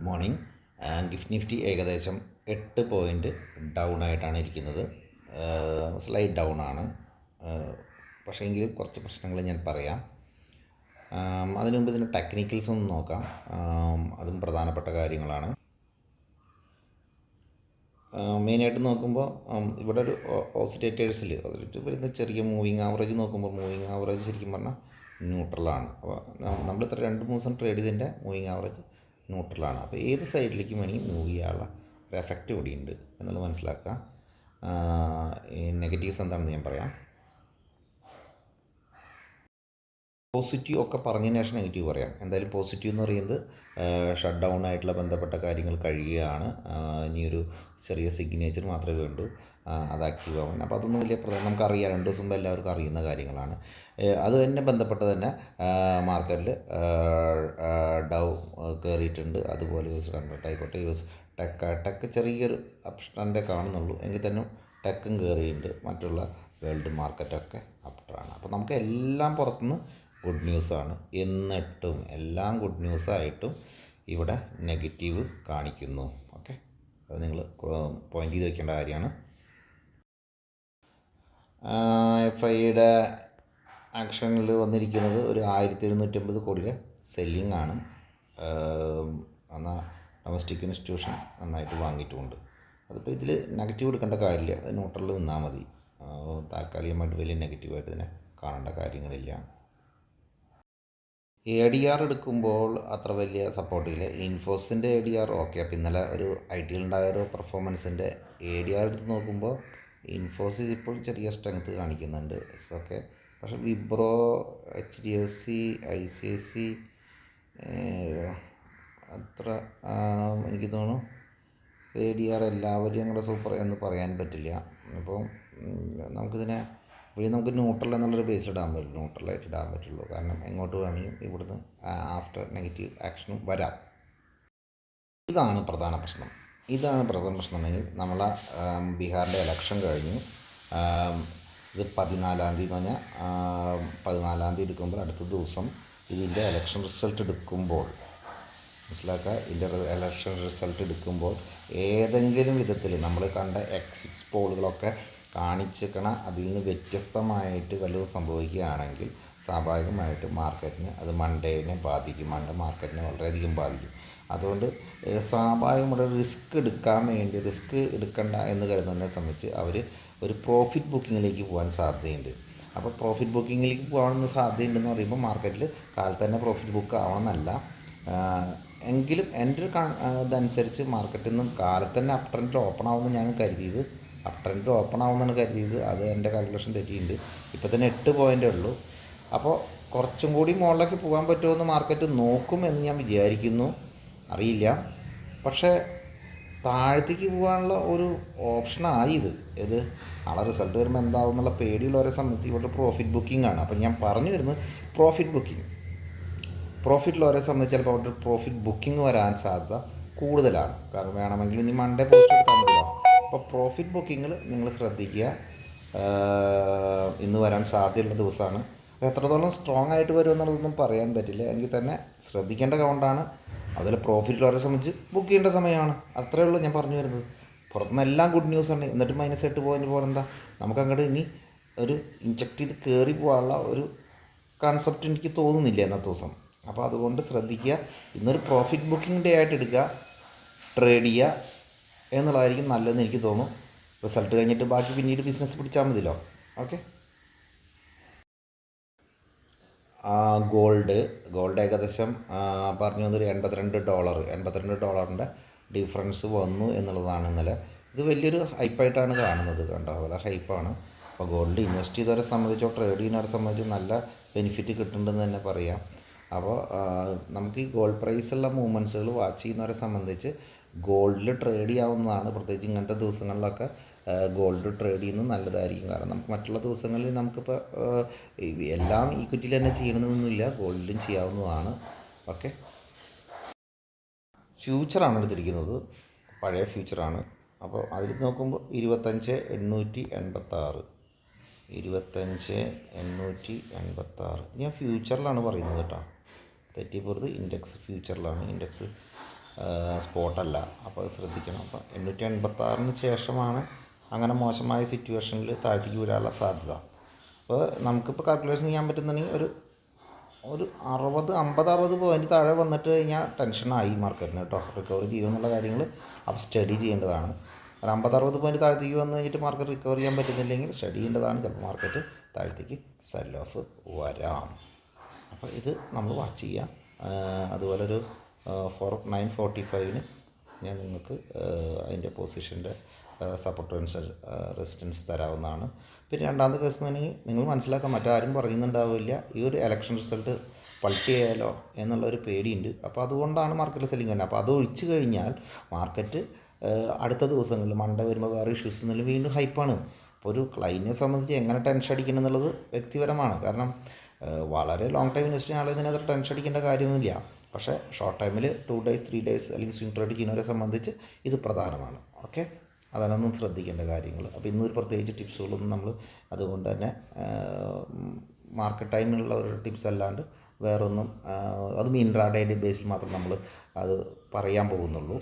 Morning. Gift Nifty ഏകദേശം 8 point down ആയിട്ടാണ് ഇരിക്കുന്നത്. സ്ലൈഡ് ഡൗൺ ആണ്. പക്ഷേ എങ്കിലും കുറച്ച് പ്രശ്നങ്ങൾ ഞാൻ പറയാം. അതിനു മുമ്പ് ഇതിന് ടെക്നിക്കൽസ് ഒന്ന് നോക്കാം. അതും പ്രധാനപ്പെട്ട കാര്യങ്ങളാണ്. മെയിനായിട്ട് നോക്കുമ്പോൾ ഇവിടെ ഒരു ഓസിലേറ്റേഴ്സിൽ വരുന്ന ചെറിയ മൂവിങ് ആവറേജ് നോക്കുമ്പോൾ മൂവിങ് ആവറേജ് ശരിക്കും പറഞ്ഞാൽ ന്യൂട്രലാണ്. അപ്പോൾ നമ്മളിത്ര 2-3 ദിവസം ട്രേഡ് ചെയ്തതിൻ്റെ മൂവിങ് ആവറേജ് ന്യൂട്രലാണ്. അപ്പോൾ ഏത് സൈഡിലേക്ക് വേണമെങ്കിൽ മൂവ് ചെയ്യാനുള്ള ഒരു എഫക്റ്റ് കൂടിയുണ്ട് എന്നുള്ളത് മനസ്സിലാക്കുക. നെഗറ്റീവ്സ് എന്താണെന്ന് ഞാൻ പറയാം. പോസിറ്റീവ് ഒക്കെ പറഞ്ഞതിന് ശേഷം നെഗറ്റീവ് പറയാം. എന്തായാലും പോസിറ്റീവ് എന്ന് പറയുന്നത് ഷട്ട് ഡൗൺ ആയിട്ടുള്ള ബന്ധപ്പെട്ട കാര്യങ്ങൾ കഴിയുകയാണ്. ഇനിയൊരു ചെറിയ സിഗ്നേച്ചർ മാത്രമേ വേണ്ടൂ അത് ആക്റ്റീവ് ആവാൻ. അപ്പോൾ അതൊന്നും വലിയ നമുക്കറിയാം, 2 ദിവസം മുമ്പ് എല്ലാവർക്കും അറിയുന്ന കാര്യങ്ങളാണ്. അത് തന്നെ ബന്ധപ്പെട്ട് തന്നെ മാർക്കറ്റിൽ ഡൗ കയറിയിട്ടുണ്ട്. അതുപോലെ യൂസ് കൺവേർട്ട് ആയിക്കോട്ടെ, യൂസ് ടെക്ക് ചെറിയൊരു അപ്ട്രൻഡേ കാണുന്നുള്ളൂ. എങ്കിൽ തന്നെ ടെക്കും കയറിയിട്ടുണ്ട്. മറ്റുള്ള വേൾഡ് മാർക്കറ്റൊക്കെ അപ്ട്രാണ്. അപ്പോൾ നമുക്ക് എല്ലാം പുറത്തുനിന്ന് ഗുഡ് ന്യൂസാണ്. എന്നിട്ടും എല്ലാം ഗുഡ് ന്യൂസായിട്ടും ഇവിടെ നെഗറ്റീവ് കാണിക്കുന്നു. ഓക്കെ, അത് നിങ്ങൾ പോയിൻ്റ് ചെയ്ത് വയ്ക്കേണ്ട കാര്യമാണ്. FIയുടെ ആക്ഷനിൽ വന്നിരിക്കുന്നത് ഒരു 1750 കോടിയുടെ സെല്ലിംഗ് ആണ്. എന്നാൽ ഡൊമസ്റ്റിക് ഇൻസ്റ്റിറ്റ്യൂഷൻ നന്നായിട്ട് വാങ്ങിയിട്ടുമുണ്ട്. അതിപ്പോൾ ഇതിൽ നെഗറ്റീവ് എടുക്കേണ്ട കാര്യമില്ല, അത് ന്യൂട്രലിൽ നിന്നാൽ മതി. താൽക്കാലികമായിട്ട് വലിയ നെഗറ്റീവായിട്ട് ഇതിനെ കാണേണ്ട കാര്യങ്ങളില്ല. ADR എടുക്കുമ്പോൾ അത്ര വലിയ സപ്പോർട്ടില്ല. ഇൻഫോസിൻ്റെ ADR ഓക്കെ. അപ്പോൾ ഇന്നലെ ഒരു ITയിലുണ്ടായ ഒരു പെർഫോമൻസിൻ്റെ ADR എടുത്ത് നോക്കുമ്പോൾ ഇൻഫോസിസ് ഇപ്പോൾ ചെറിയ സ്ട്രെങ്ത് കാണിക്കുന്നുണ്ട്. It's okay. പക്ഷേ വിബ്രോ, HDFC, ICIC അത്ര എനിക്ക് തോന്നുന്നു ADR എല്ലാവരും ഞങ്ങളുടെ സൂപ്പർ എന്ന് പറയാൻ പറ്റില്ല. അപ്പോൾ നമുക്കിതിനെ നമുക്ക് ന്യൂട്രൽ എന്നുള്ളൊരു ബേസ് ഇടാൻ പറ്റുള്ളൂ, ന്യൂട്രലായിട്ട് ഇടാൻ പറ്റുള്ളൂ. കാരണം എങ്ങോട്ട് വേണമെങ്കിലും ഇവിടുന്ന് ആഫ്റ്റർ നെഗറ്റീവ് ആക്ഷനും വരാം. ഇതാണ് പ്രധാന പ്രശ്നം. ഉണ്ടെങ്കിൽ നമ്മളെ ബീഹാറിൻ്റെ ഇലക്ഷൻ കഴിഞ്ഞു. ഇത് 14-ാം തീയതി എന്ന് പറഞ്ഞാൽ 14-ാം തീയതി എടുക്കുമ്പോൾ അടുത്ത ദിവസം ഇതിൻ്റെ ഇലക്ഷൻ റിസൾട്ട് എടുക്കുമ്പോൾ മനസ്സിലാക്കുക. ഇതിൻ്റെ ഇലക്ഷൻ റിസൾട്ട് എടുക്കുമ്പോൾ ഏതെങ്കിലും വിധത്തിൽ നമ്മൾ കണ്ട എക്സിറ്റ് പോളുകളൊക്കെ കാണിച്ചിരിക്കണ അതിൽ നിന്ന് വ്യത്യസ്തമായിട്ട് വല്ലതും സംഭവിക്കുകയാണെങ്കിൽ സ്വാഭാവികമായിട്ട് മാർക്കറ്റിന് അത് മൺഡേനെ ബാധിക്കും. മൺഡേ മാർക്കറ്റിനെ വളരെയധികം ബാധിക്കും. അതുകൊണ്ട് സ്വാഭാവികമായിട്ട് റിസ്ക് എടുക്കണ്ട എന്ന് കരുതുന്നതിനെ സംബന്ധിച്ച് അവർ ഒരു പ്രോഫിറ്റ് ബുക്കിങ്ങിലേക്ക് പോകാൻ സാധ്യതയുണ്ട്. അപ്പോൾ പ്രോഫിറ്റ് ബുക്കിങ്ങിലേക്ക് പോകാനുള്ള സാധ്യതയുണ്ടെന്ന് പറയുമ്പോൾ മാർക്കറ്റിൽ കാലത്ത് തന്നെ പ്രോഫിറ്റ് ബുക്ക് ആവണമെന്നല്ല. എങ്കിലും എൻ്റെ ഒരു ഇതനുസരിച്ച് മാർക്കറ്റിൽ നിന്ന് കാലത്ത് തന്നെ അപ് ട്രെൻഡിൽ ഓപ്പൺ ആവുമെന്ന് ഞാൻ കരുതിയത്. അപ് ട്രെൻഡിൽ ഓപ്പൺ ആവുമെന്നാണ് കരുതിയത്. അത് എൻ്റെ കാൽക്കുലേഷൻ തെറ്റിയിട്ടുണ്ട്. ഇപ്പോൾ തന്നെ 8 പോയിൻ്റേ ഉള്ളൂ. അപ്പോൾ കുറച്ചും കൂടി മുകളിലേക്ക് പോകാൻ പറ്റുമെന്ന് മാർക്കറ്റ് നോക്കുമെന്ന് ഞാൻ വിചാരിക്കുന്നു. അറിയില്ല. പക്ഷേ താഴത്തേക്ക് പോകാനുള്ള ഒരു ഓപ്ഷനായി ഇത് നാളെ റിസൾട്ട് വരുമ്പോൾ എന്താവും എന്നുള്ള പേടിയുള്ളവരെ സംബന്ധിച്ച് ഇവിടെ പ്രോഫിറ്റ് ബുക്കിംഗ് ആണ്. അപ്പം ഞാൻ പറഞ്ഞു വരുന്നത് പ്രോഫിറ്റുള്ളവരെ സംബന്ധിച്ച് ചിലപ്പോൾ അവിടെ പ്രോഫിറ്റ് ബുക്കിംഗ് വരാൻ സാധ്യത കൂടുതലാണ്. കാരണം വേണമെങ്കിൽ ഇനി മൺഡേ പോസ്റ്റ് എടുത്താൽ മതിയല്ലോ. അപ്പോൾ പ്രോഫിറ്റ് ബുക്കിങ്ങിൽ നിങ്ങൾ ശ്രദ്ധിക്കുക. ഇന്ന് വരാൻ സാധ്യതയുള്ള ദിവസമാണ്. എത്രത്തോളം സ്ട്രോങ് ആയിട്ട് വരും എന്നുള്ളതൊന്നും പറയാൻ പറ്റില്ല. എങ്കിൽ തന്നെ ശ്രദ്ധിക്കേണ്ട കൗണ്ടാണ്. അതിൽ പ്രോഫിറ്റുള്ളവരെ സംബന്ധിച്ച് ബുക്ക് ചെയ്യേണ്ട സമയമാണ്. അത്രയേ ഉള്ളൂ ഞാൻ പറഞ്ഞു വരുന്നത്. പുറത്തുനിന്ന് എല്ലാം ഗുഡ് ന്യൂസാണ്. എന്നിട്ട് -8 പോയിൻ്റ് പോലെ എന്താ നമുക്കങ്ങോട്ട് ഇനി ഒരു ഇൻജക്റ്റ് ചെയ്ത് കയറി പോകാനുള്ള ഒരു കൺസെപ്റ്റ് എനിക്ക് തോന്നുന്നില്ല ഇന്നത്തെ ദിവസം. അപ്പോൾ അതുകൊണ്ട് ശ്രദ്ധിക്കുക. ഇന്നൊരു പ്രോഫിറ്റ് ബുക്കിംഗ് ഡേ ആയിട്ട് എടുക്കുക, ട്രേഡ് ചെയ്യുക എന്നുള്ളതായിരിക്കും നല്ലതെന്ന് എനിക്ക് തോന്നുന്നു. റിസൾട്ട് കഴിഞ്ഞിട്ട് ബാക്കി പിന്നീട് ബിസിനസ് പിടിച്ചാൽ മതിയല്ലോ. ഓക്കെ. ഗോൾഡ് ഏകദേശം പറഞ്ഞു വന്നൊരു $82 ഡിഫറൻസ് വന്നു എന്നുള്ളതാണ് ഇന്നലെ. ഇത് വലിയൊരു ഹൈപ്പായിട്ടാണ് കാണുന്നത്. കണ്ടോ, വളരെ ഹൈപ്പാണ്. അപ്പോൾ ഗോൾഡ് ഇൻവെസ്റ്റ് ചെയ്തവരെ സംബന്ധിച്ചോ ട്രേഡ് ചെയ്യുന്നവരെ സംബന്ധിച്ചോ നല്ല ബെനിഫിറ്റ് കിട്ടുന്നുണ്ടെന്ന് തന്നെ പറയാം. അപ്പോൾ നമുക്ക് ഈ ഗോൾഡ് പ്രൈസുള്ള മൂവ്മെൻറ്റ്സുകൾ വാച്ച് ചെയ്യുന്നവരെ സംബന്ധിച്ച് ഗോൾഡിൽ ട്രേഡ് ചെയ്യാവുന്നതാണ്. പ്രത്യേകിച്ച് ഇങ്ങനത്തെ ദിവസങ്ങളിലൊക്കെ ഗോൾഡ് ട്രേഡ് ചെയ്യുന്നത് നല്ലതായിരിക്കും. കാരണം നമുക്ക് മറ്റുള്ള ദിവസങ്ങളിൽ നമുക്കിപ്പോൾ എല്ലാം ഈക്വിറ്റിയിൽ തന്നെ ചെയ്യണമെന്നൊന്നുമില്ല, ഗോൾഡിലും ചെയ്യാവുന്നതാണ്. ഓക്കെ. ഫ്യൂച്ചറാണ് എടുത്തിരിക്കുന്നത്, പഴയ ഫ്യൂച്ചറാണ്. അപ്പോൾ അതിൽ നോക്കുമ്പോൾ 25,886 ഞാൻ ഫ്യൂച്ചറിലാണ് പറയുന്നത് കേട്ടോ, തെറ്റിപ്പോരുത്. ഇൻഡെക്സ് ഫ്യൂച്ചറിലാണ്. ഇൻഡെക്സ് സ്പോട്ടല്ല. അപ്പോൾ അത് ശ്രദ്ധിക്കണം. അപ്പോൾ 886 ശേഷമാണ് അങ്ങനെ മോശമായ സിറ്റുവേഷനിൽ താഴത്തേക്ക് വരാനുള്ള സാധ്യത. അപ്പോൾ നമുക്കിപ്പോൾ കാൽക്കുലേഷൻ ചെയ്യാൻ പറ്റുന്നുണ്ടെങ്കിൽ ഒരു 50-60 പോയിൻറ്റ് താഴെ വന്നിട്ട് കഴിഞ്ഞാൽ ടെൻഷനായി മാർക്കറ്റിന് കേട്ടോ. റിക്കവർ ചെയ്യുമെന്നുള്ള കാര്യങ്ങൾ അപ്പോൾ സ്റ്റഡി ചെയ്യേണ്ടതാണ്. ഒരു 50-60 പോയിൻറ്റ് താഴത്തേക്ക് വന്നു കഴിഞ്ഞിട്ട് മാർക്കറ്റ് റിക്കവർ ചെയ്യാൻ പറ്റുന്നില്ലെങ്കിൽ സ്റ്റഡി ചെയ്യേണ്ടതാണ്. ചിലപ്പോൾ മാർക്കറ്റ് താഴത്തേക്ക് സെൽ ഓഫ് വരാം. അപ്പോൾ ഇത് നമ്മൾ വാച്ച് ചെയ്യാം. അതുപോലെ ഒരു 9:45 ഞാൻ നിങ്ങൾക്ക് അതിൻ്റെ പൊസിഷൻ്റെ സപ്പോർട്ട് റെസിസ്റ്റൻസ് തരാവുന്നതാണ്. പിന്നെ രണ്ടാമത്തെ കേസ് എന്നുണ്ടെങ്കിൽ നിങ്ങൾ മനസ്സിലാക്കാൻ മറ്റാരും പറയുന്നുണ്ടാവില്ല ഈ ഒരു ഇലക്ഷൻ റിസൾട്ട് പൾട്ടി ചെയ്യാലോ എന്നുള്ളൊരു പേടിയുണ്ട്. അപ്പോൾ അതുകൊണ്ടാണ് മാർക്കറ്റ് സെല്ലിങ് തന്നെ. അപ്പോൾ അത് ഒഴിച്ചു കഴിഞ്ഞാൽ മാർക്കറ്റ് അടുത്ത ദിവസങ്ങളിൽ മൺഡേ വരുമ്പോൾ വേറെ ഇഷ്യൂസ് ഒന്നും വീണ്ടും ഹൈപ്പാണ്. അപ്പോൾ ഒരു ക്ലൈൻറ്റിനെ സംബന്ധിച്ച് എങ്ങനെ ടെൻഷൻ അടിക്കണം എന്നുള്ളത് വ്യക്തിപരമാണ്. കാരണം വളരെ ലോങ് ടൈം ഇൻവെസ്റ്റ് ചെയ്യുന്ന ആൾ ഇതിനകത്ത് ടെൻഷൻ അടിക്കേണ്ട കാര്യമൊന്നുമില്ല. പക്ഷേ ഷോർട്ട് ടൈമിൽ 2 days 3 days അല്ലെങ്കിൽ സ്വിംഗ് ട്രേഡ് ചെയ്യുന്നവരെ സംബന്ധിച്ച് ഇത് പ്രധാനമാണ്. ഓക്കെ, അതാണൊന്നും ശ്രദ്ധിക്കേണ്ട കാര്യങ്ങൾ. അപ്പോൾ ഇന്നൊരു പ്രത്യേകിച്ച് ടിപ്സുകളൊന്നും നമ്മൾ അതുകൊണ്ട് തന്നെ മാർക്കറ്റ് ടൈമിലുള്ള ഒരു ടിപ്സ് അല്ലാണ്ട് വേറൊന്നും അതും ഇൻട്രാഡേ ബേസിൽ മാത്രം നമ്മൾ അത് പറയാൻ പോകുന്നുള്ളൂ.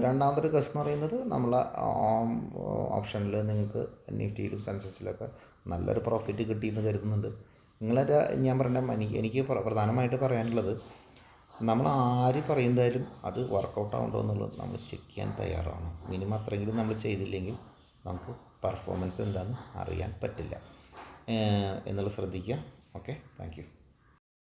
രണ്ടാമതൊരു കേസ് എന്ന് പറയുന്നത് നമ്മൾ ഓപ്ഷനിൽ നിങ്ങൾക്ക് നിഫ്റ്റിയിലും സെൻസസിലൊക്കെ നല്ലൊരു പ്രോഫിറ്റ് കിട്ടിയെന്ന് കരുതുന്നുണ്ട്. നിങ്ങളൊരു ഞാൻ പറഞ്ഞ എനിക്ക് പ്രധാനമായിട്ട് പറയാനുള്ളത്, നമ്മൾ ആര് പറയുന്നതായാലും അത് വർക്കൗട്ട് ആവുന്നുണ്ടോ എന്നുള്ളത് നമ്മൾ ചെക്ക് ചെയ്യാൻ തയ്യാറാണ്. മിനിമം അത്രയെങ്കിലും നമ്മൾ ചെയ്തില്ലെങ്കിൽ നമുക്ക് പെർഫോമൻസ് എന്താണെന്ന് അറിയാൻ പറ്റില്ല എന്നുള്ളത് ശ്രദ്ധിക്കുക. Okay, thank you.